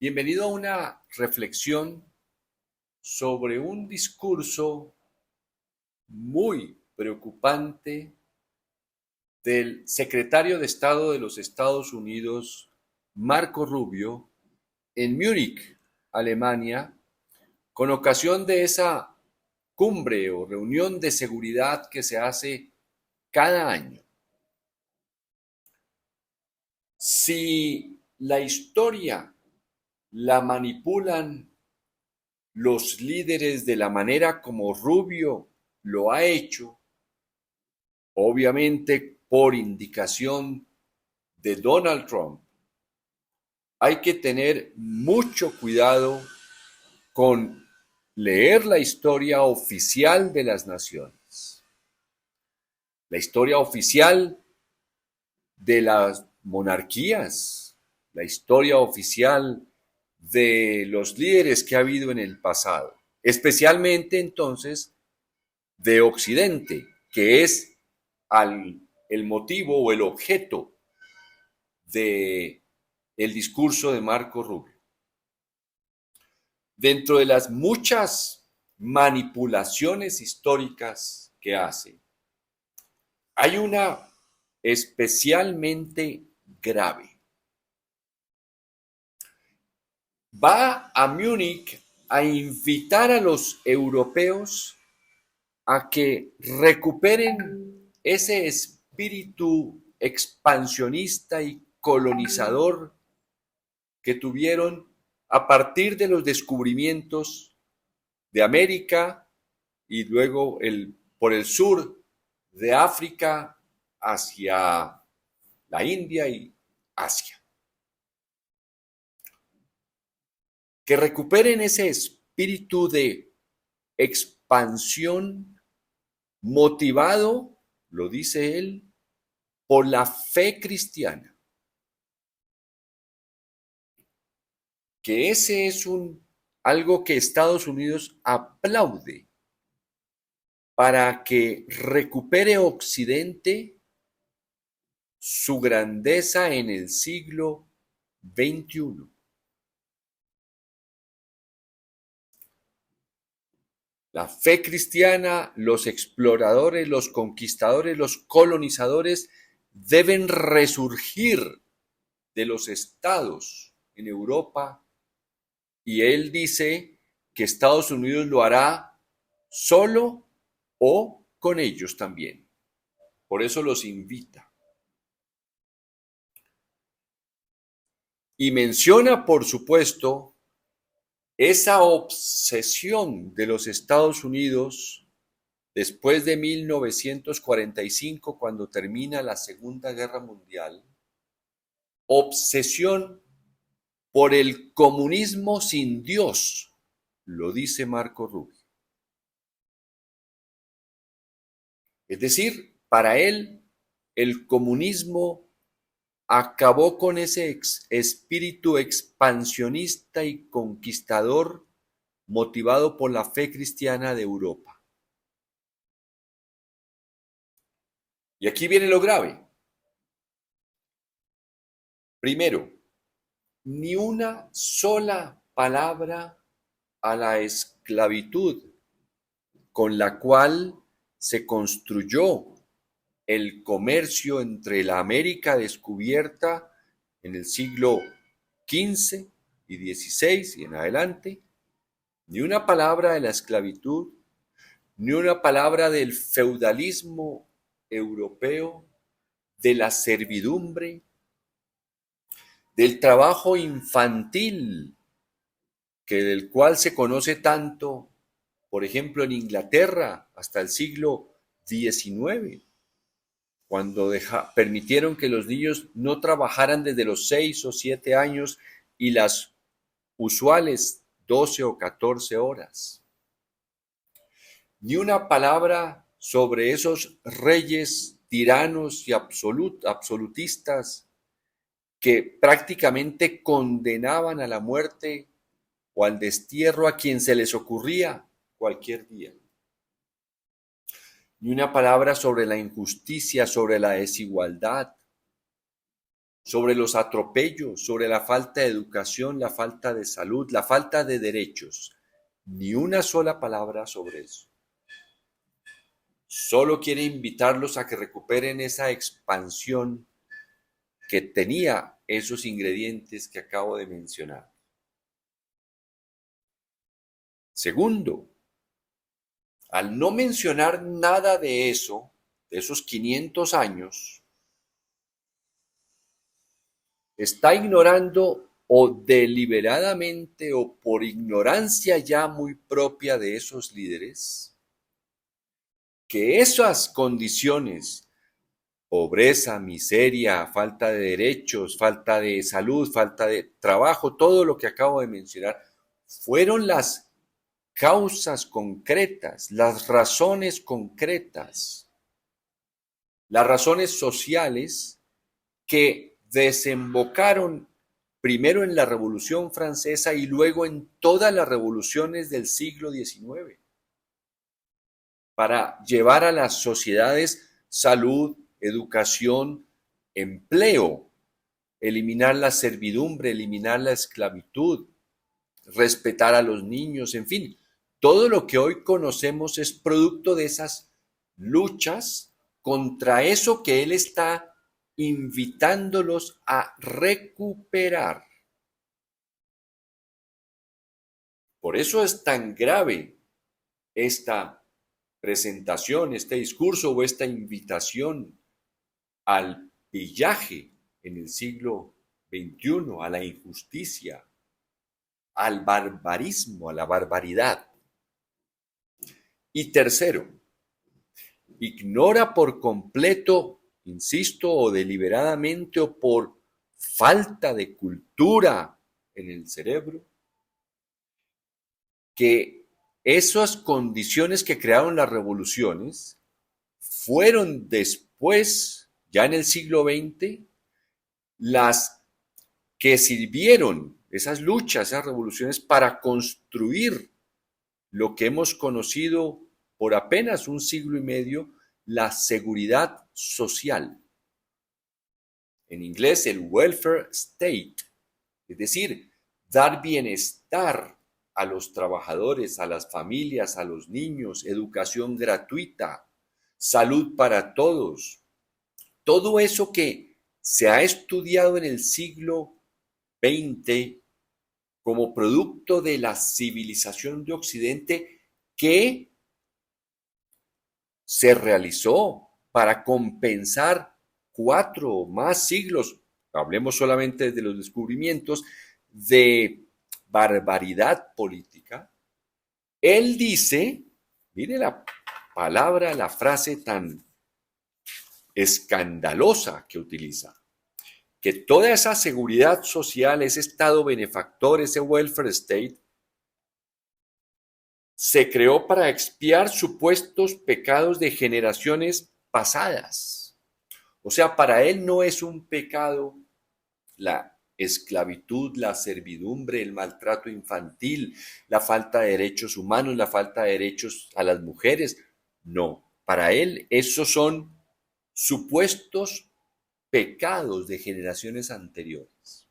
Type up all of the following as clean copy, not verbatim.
Bienvenido a una reflexión sobre un discurso muy preocupante del secretario de Estado de los Estados Unidos, Marco Rubio, en Múnich, Alemania, con ocasión de esa cumbre o reunión de seguridad que se hace cada año. Si la historia la manipulan los líderes de la manera como Rubio lo ha hecho, obviamente por indicación de Donald Trump, hay que tener mucho cuidado con leer la historia oficial de las naciones, la historia oficial de las monarquías, la historia oficial de los líderes que ha habido en el pasado, especialmente entonces de Occidente, que es el motivo o el objeto de el discurso de Marco Rubio. Dentro de las muchas manipulaciones históricas que hace, hay una especialmente grave. Va a Múnich a invitar a los europeos a que recuperen ese espíritu expansionista y colonizador que tuvieron a partir de los descubrimientos de América y luego por el sur de África hacia la India y Asia. Que recuperen ese espíritu de expansión motivado, lo dice él, por la fe cristiana. Que ese es algo que Estados Unidos aplaude para que recupere Occidente su grandeza en el siglo XXI. La fe cristiana, los exploradores, los conquistadores, los colonizadores deben resurgir de los estados en Europa, y él dice que Estados Unidos lo hará solo o con ellos también. Por eso los invita. Y menciona, por supuesto, esa obsesión de los Estados Unidos después de 1945, cuando termina la Segunda Guerra Mundial, obsesión por el comunismo sin Dios, lo dice Marco Rubio. Es decir, para él, el comunismo acabó con ese espíritu expansionista y conquistador motivado por la fe cristiana de Europa. Y aquí viene lo grave. Primero, ni una sola palabra a la esclavitud con la cual se construyó el comercio entre la América descubierta en el siglo XV y XVI y en adelante, ni una palabra de la esclavitud, ni una palabra del feudalismo europeo, de la servidumbre, del trabajo infantil, que del cual se conoce tanto, por ejemplo, en Inglaterra hasta el siglo XIX, cuando permitieron que los niños no trabajaran desde los 6 o 7 años y las usuales 12 o 14 horas. Ni una palabra sobre esos reyes tiranos y absolutistas que prácticamente condenaban a la muerte o al destierro a quien se les ocurría cualquier día. Ni una palabra sobre la injusticia, sobre la desigualdad, sobre los atropellos, sobre la falta de educación, la falta de salud, la falta de derechos. Ni una sola palabra sobre eso. Solo quiere invitarlos a que recuperen esa expansión que tenía esos ingredientes que acabo de mencionar. Segundo, al no mencionar nada de eso, de esos 500 años, está ignorando o deliberadamente o por ignorancia ya muy propia de esos líderes, que esas condiciones, pobreza, miseria, falta de derechos, falta de salud, falta de trabajo, todo lo que acabo de mencionar, fueron las causas concretas, las razones concretas, las razones sociales que desembocaron primero en la Revolución Francesa y luego en todas las revoluciones del siglo XIX, para llevar a las sociedades salud, educación, empleo, eliminar la servidumbre, eliminar la esclavitud, respetar a los niños, en fin, todo lo que hoy conocemos es producto de esas luchas contra eso que él está invitándolos a recuperar. Por eso es tan grave esta presentación, este discurso o esta invitación al pillaje en el siglo XXI, a la injusticia, al barbarismo, a la barbaridad. Y tercero, ignora por completo, insisto, o deliberadamente o por falta de cultura en el cerebro, que esas condiciones que crearon las revoluciones fueron después, ya en el siglo XX, las que sirvieron, esas luchas, esas revoluciones, para construir lo que hemos conocido por apenas un siglo y medio, la seguridad social. En inglés, el welfare state, es decir, dar bienestar a los trabajadores, a las familias, a los niños, educación gratuita, salud para todos. Todo eso que se ha estudiado en el siglo XX como producto de la civilización de Occidente que se realizó para compensar 4 o más siglos, hablemos solamente de los descubrimientos, de barbaridad política. Él dice, mire la palabra, la frase tan escandalosa que utiliza, que toda esa seguridad social, ese estado benefactor, ese welfare state, se creó para expiar supuestos pecados de generaciones pasadas. O sea, para él no es un pecado la esclavitud, la servidumbre, el maltrato infantil, la falta de derechos humanos, la falta de derechos a las mujeres. No, para él esos son supuestos pecados de generaciones anteriores.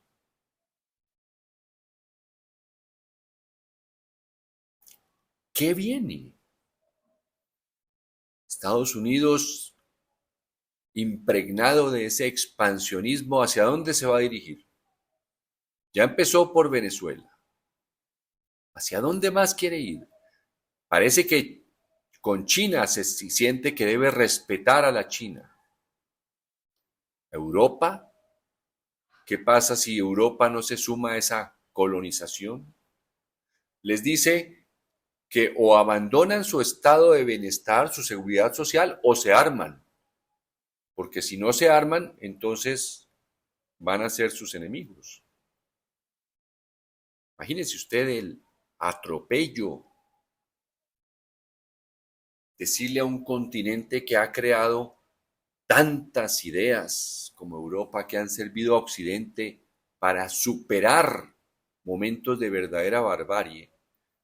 ¿Qué viene? Estados Unidos, impregnado de ese expansionismo, ¿hacia dónde se va a dirigir? Ya empezó por Venezuela. ¿Hacia dónde más quiere ir? Parece que con China se siente que debe respetar a la China. Europa, ¿qué pasa si Europa no se suma a esa colonización? Les dice que o abandonan su estado de bienestar, su seguridad social, o se arman. Porque si no se arman, entonces van a ser sus enemigos. Imagínense usted el atropello. Decirle a un continente que ha creado tantas ideas como Europa que han servido a Occidente para superar momentos de verdadera barbarie,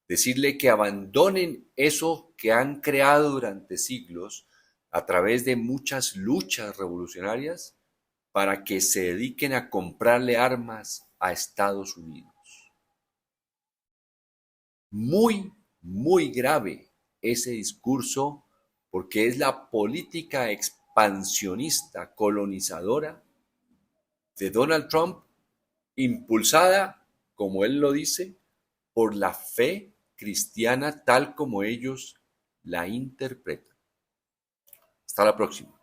decirle que abandonen eso que han creado durante siglos a través de muchas luchas revolucionarias, para que se dediquen a comprarle armas a Estados Unidos. Muy, muy grave ese discurso porque es la política expansionista, colonizadora de Donald Trump, impulsada, como él lo dice, por la fe cristiana tal como ellos la interpretan. Hasta la próxima.